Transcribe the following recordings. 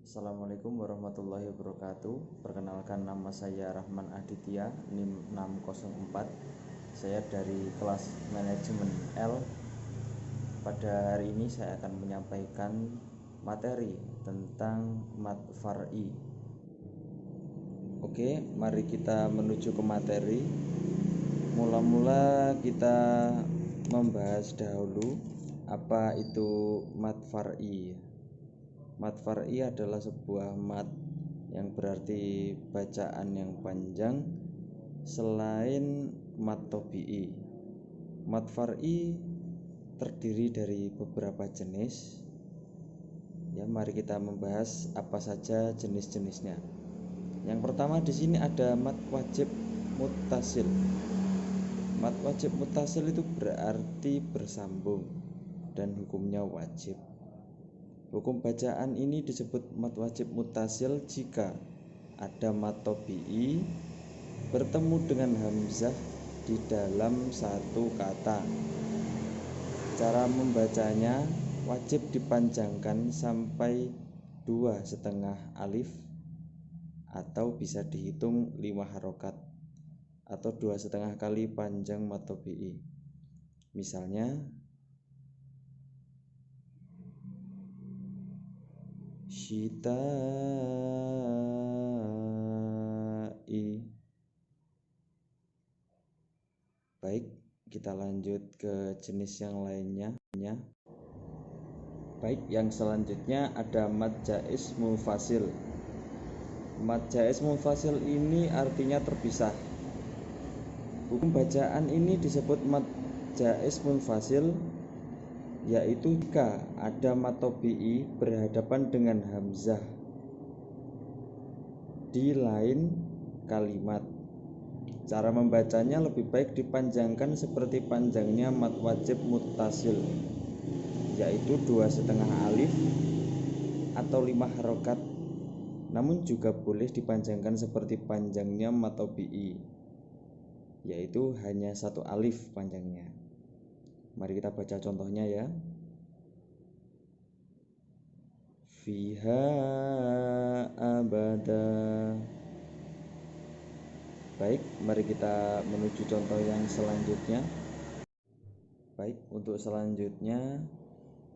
Assalamualaikum warahmatullahi wabarakatuh. Perkenalkan, nama saya Rahman Aditya, NIM 604. Saya dari kelas manajemen L. Pada hari ini saya akan menyampaikan materi tentang mat far'i. Oke, mari kita menuju ke materi. Mula-mula kita membahas dahulu apa itu mat far'i. Mat far'i adalah sebuah mat yang berarti bacaan yang panjang selain mat tobi'i. Mat far'i terdiri dari beberapa jenis. Ya, mari kita membahas apa saja jenis-jenisnya. Yang pertama di sini ada mat wajib muttasil. Mat wajib muttasil itu berarti bersambung dan hukumnya wajib. Hukum bacaan ini disebut mat wajib muttasil jika ada mat tobi'i bertemu dengan hamzah di dalam satu kata. Cara membacanya wajib dipanjangkan sampai 2,5 alif atau bisa dihitung 5 harokat atau 2,5 kali panjang mat tobi'i. Misalnya syita'i. Baik, kita lanjut ke jenis yang lainnya. Baik, yang selanjutnya ada mat jaiz munfasil. Mat jaiz munfasil ini artinya terpisah. Hukum bacaan ini disebut mat jaiz munfasil, yaitu jika ada mat tobi'i berhadapan dengan hamzah di lain kalimat. Cara membacanya lebih baik dipanjangkan seperti panjangnya mat wajib muttasil, yaitu 2,5 alif atau 5 harokat. Namun juga boleh dipanjangkan seperti panjangnya mat tobi'i, yaitu hanya 1 alif panjangnya. Mari kita baca contohnya ya. Fiha abada. Baik, mari kita menuju contoh yang selanjutnya. Baik, untuk selanjutnya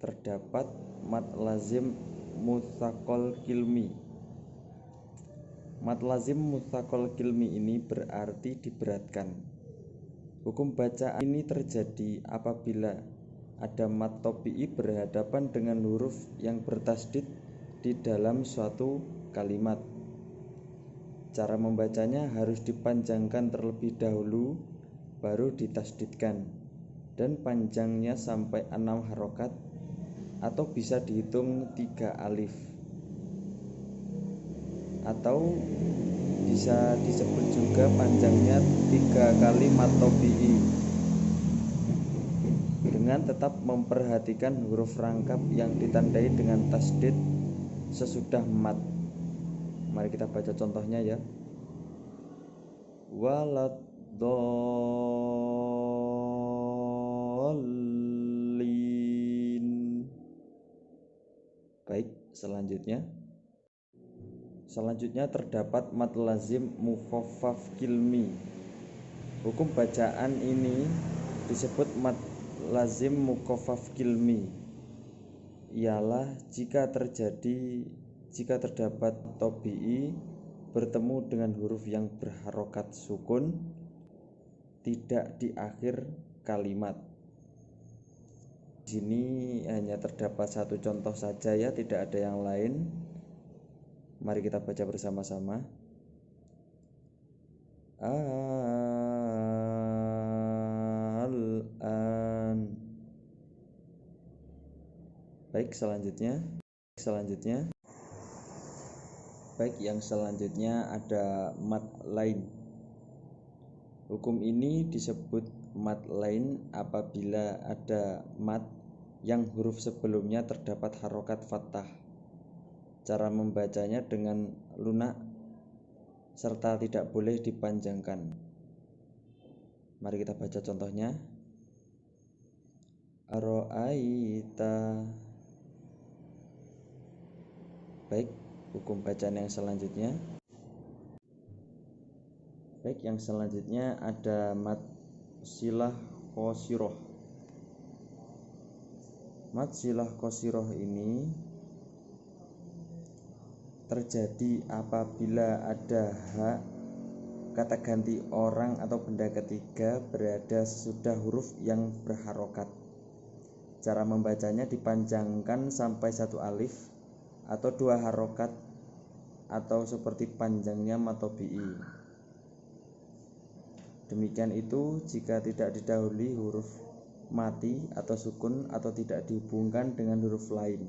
terdapat mat lazim mutsaqal kilmi. Mat lazim mutsaqal kilmi ini berarti diberatkan. Hukum bacaan ini terjadi apabila ada mat tobi'i berhadapan dengan huruf yang bertasdid di dalam suatu kalimat. Cara membacanya harus dipanjangkan terlebih dahulu baru ditasdidkan, dan panjangnya sampai 6 harokat atau bisa dihitung 3 alif, atau bisa disebut juga panjangnya 3 kali mat tobi'i, dengan tetap memperhatikan huruf rangkap yang ditandai dengan tasdid sesudah mat. Mari kita baca contohnya ya. Waladdallin. Baik, Selanjutnya terdapat mat lazim mukhaffaf kilmi. Hukum bacaan ini disebut mat lazim mukhaffaf kilmi, ialah jika terdapat tobi'i bertemu dengan huruf yang berharokat sukun tidak di akhir kalimat. Di sini hanya terdapat satu contoh saja ya, tidak ada yang lain. Mari kita baca bersama-sama. Al-an. Baik, selanjutnya. Baik, yang selanjutnya ada mat lain. Hukum ini disebut mat lain apabila ada mat yang huruf sebelumnya terdapat harokat fathah. Cara membacanya dengan lunak serta tidak boleh dipanjangkan. Mari kita baca contohnya. Aro'aita. Baik, Hukum bacaan yang selanjutnya. Baik, yang selanjutnya ada mad silah qasirah. Mad silah qasirah ini terjadi apabila ada hak kata ganti orang atau benda ketiga berada sesudah huruf yang berharokat. Cara membacanya dipanjangkan sampai satu alif atau dua harokat atau seperti panjangnya mad tabi'i. Demikian itu jika tidak didahului huruf mati atau sukun atau tidak dihubungkan dengan huruf lain.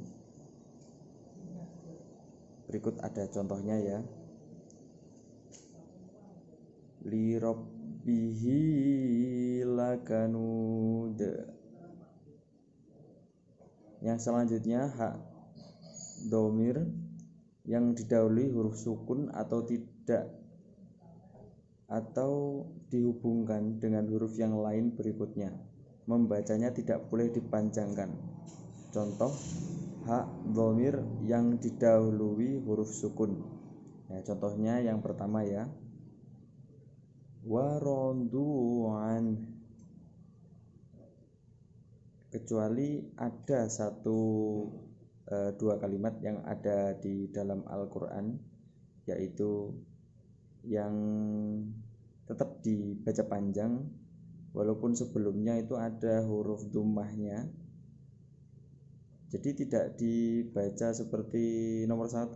Berikut ada contohnya ya. Li rabbihi lakanud. Yang selanjutnya hak dhamir yang didahului huruf sukun atau tidak atau dihubungkan dengan huruf yang lain berikutnya. Membacanya tidak boleh dipanjangkan. Contoh hak dhamir yang didahului huruf sukun. Nah, contohnya yang pertama ya. Warodu'an. Kecuali ada dua kalimat yang ada di dalam Al-Quran, yaitu yang tetap dibaca panjang walaupun sebelumnya itu ada huruf dhammahnya. Jadi tidak dibaca seperti nomor 1.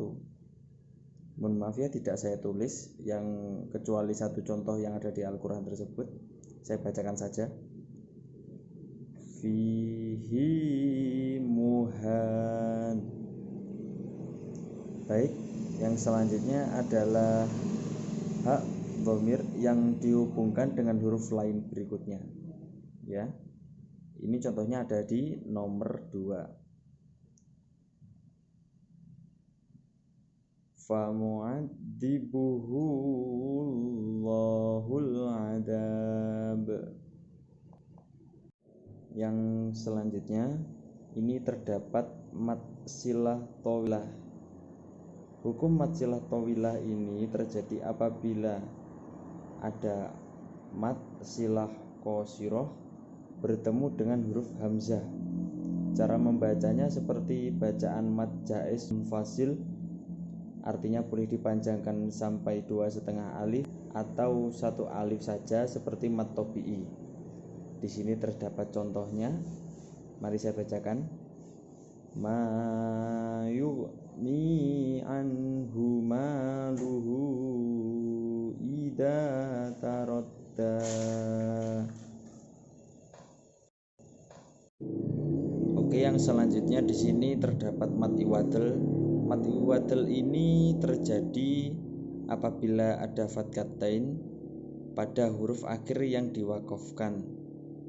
Mohon maaf ya, tidak saya tulis yang kecuali satu contoh yang ada di Al-Quran tersebut. Saya bacakan saja. Fihi muhan. Baik, yang selanjutnya adalah hak dhamir yang dihubungkan dengan huruf lain berikutnya. Ya. Ini contohnya ada di nomor 2. Famu'adzibuhu Allahul adab. Yang selanjutnya ini terdapat mad silah tawilah. Hukum mad silah tawilah ini terjadi apabila ada mad silah qasirah bertemu dengan huruf hamzah. Cara membacanya seperti bacaan mad jaiz munfasil, artinya boleh dipanjangkan sampai 2,5 alif atau 1 alif saja seperti mad tabi'i. Di sini terdapat contohnya. Mari saya bacakan. Ma yughni anhu maluhu idza taradda. Oke, yang selanjutnya di sini terdapat mad iwadl. Mad iwadl ini terjadi apabila ada fathatain pada huruf akhir yang diwaqafkan.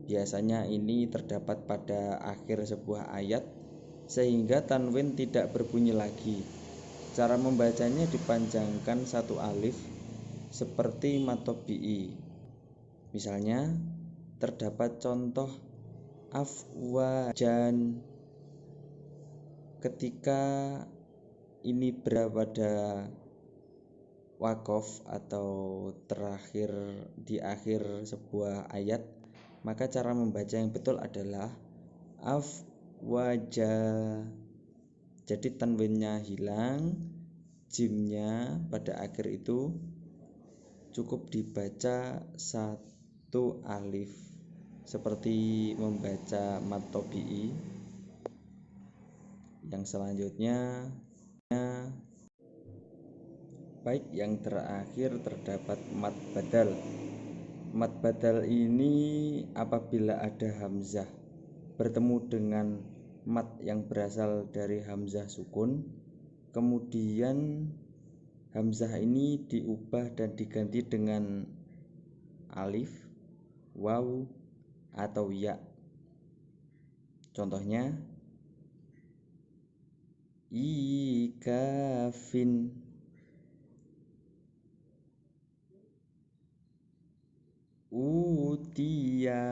Biasanya ini terdapat pada akhir sebuah ayat sehingga tanwin tidak berbunyi lagi. Cara membacanya dipanjangkan 1 alif seperti mad tabi'i. Misalnya terdapat contoh afwajan. Ketika ini berada pada waqaf atau terakhir di akhir sebuah ayat, maka cara membaca yang betul adalah afwaja. Jadi tanwinnya hilang, jimnya pada akhir itu cukup dibaca 1 alif seperti membaca mad tabi'i. Yang selanjutnya baik, yang terakhir terdapat mad badal. Mad badal ini apabila ada hamzah bertemu dengan mad yang berasal dari hamzah sukun, kemudian hamzah ini diubah dan diganti dengan alif, waw, atau ya. Contohnya ikafin, utia.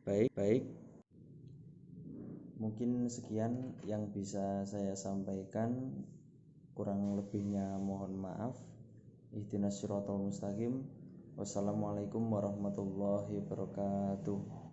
Baik. Mungkin sekian yang bisa saya sampaikan, kurang lebihnya mohon maaf. Ihdinas siratal mustaqim. Wassalamualaikum warahmatullahi wabarakatuh.